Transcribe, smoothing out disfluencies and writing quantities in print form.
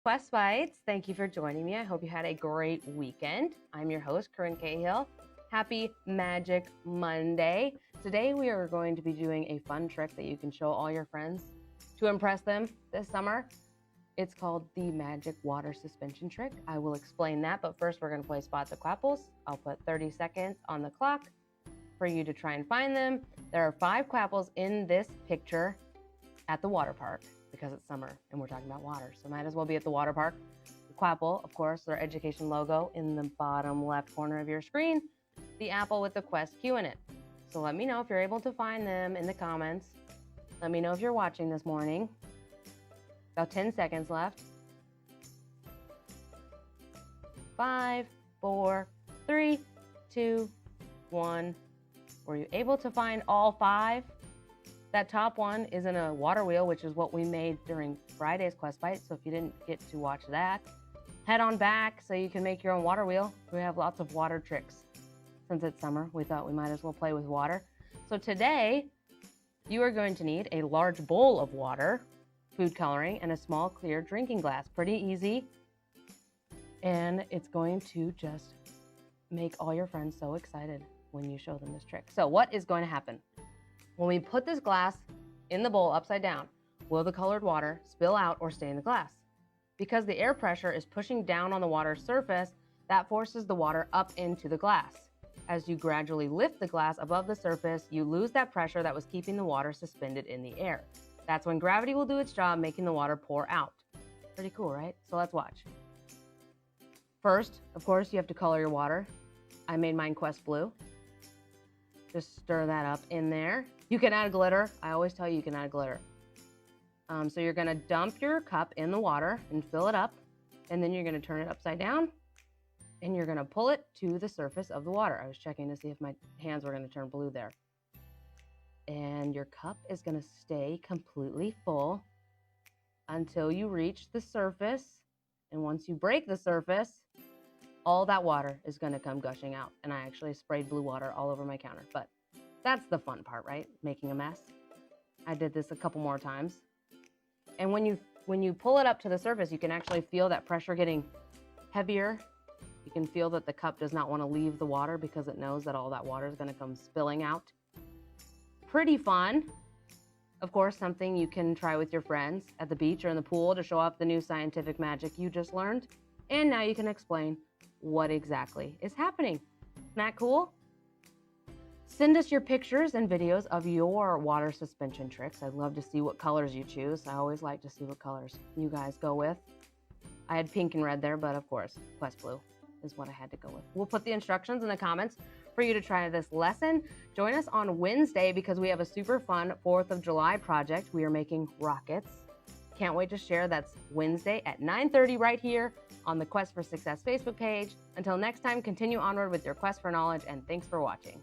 Quest Bites, thank you for joining me. I hope you had a great weekend. I'm your host, Corinne Cahill. Happy Magic Monday. Today we are going to be doing a fun trick that you can show all your friends to impress them this summer. It's called the Magic Water Suspension Trick. I will explain that, but first we're going to play Spot the Quapples. I'll put 30 seconds on the clock for you to try and find them. There are 5 Quapples in this picture at the water park, because it's summer and we're talking about water, so might as well be at the water park. The Quapple, of course, their education logo in the bottom left corner of your screen, the apple with the Quest Q in it. So let me know if you're able to find them in the comments. Let me know if you're watching this morning. About 10 seconds left. 5, 4, 3, 2, 1. Were you able to find all 5? That top one is in a water wheel, which is what we made during Friday's Quest Bite. So if you didn't get to watch that, head on back so you can make your own water wheel. We have lots of water tricks. Since it's summer, we thought we might as well play with water. So today, you are going to need a large bowl of water, food coloring, and a small clear drinking glass. Pretty easy. And it's going to just make all your friends so excited when you show them this trick. So what is going to happen? When we put this glass in the bowl upside down, will the colored water spill out or stay in the glass? Because the air pressure is pushing down on the water's surface, that forces the water up into the glass. As you gradually lift the glass above the surface, you lose that pressure that was keeping the water suspended in the air. That's when gravity will do its job, making the water pour out. Pretty cool, right? So let's watch. First, of course, you have to color your water. I made mine Quest Blue. Just stir that up in there. You can add glitter. I always tell you can add glitter. So you're gonna dump your cup in the water and fill it up, and then you're gonna turn it upside down, and you're gonna pull it to the surface of the water. I was checking to see if my hands were gonna turn blue there. And your cup is gonna stay completely full until you reach the surface. And once you break the surface, all that water is gonna come gushing out. And I actually sprayed blue water all over my counter, but that's the fun part, right? Making a mess. I did this a couple more times. And when you pull it up to the surface, you can actually feel that pressure getting heavier. You can feel that the cup does not want to leave the water because it knows that all that water is going to come spilling out. Pretty fun. Of course, something you can try with your friends at the beach or in the pool to show off the new scientific magic you just learned. And now you can explain what exactly is happening. Isn't that cool? Send us your pictures and videos of your water suspension tricks. I'd love to see what colors you choose. I always like to see what colors you guys go with. I had pink and red there, but of course, Quest Blue is what I had to go with. We'll put the instructions in the comments for you to try this lesson. Join us on Wednesday because we have a super fun 4th of July project. We are making rockets. Can't wait to share. That's Wednesday at 9:30 right here on the Quest for Success Facebook page. Until next time, continue onward with your quest for knowledge, and thanks for watching.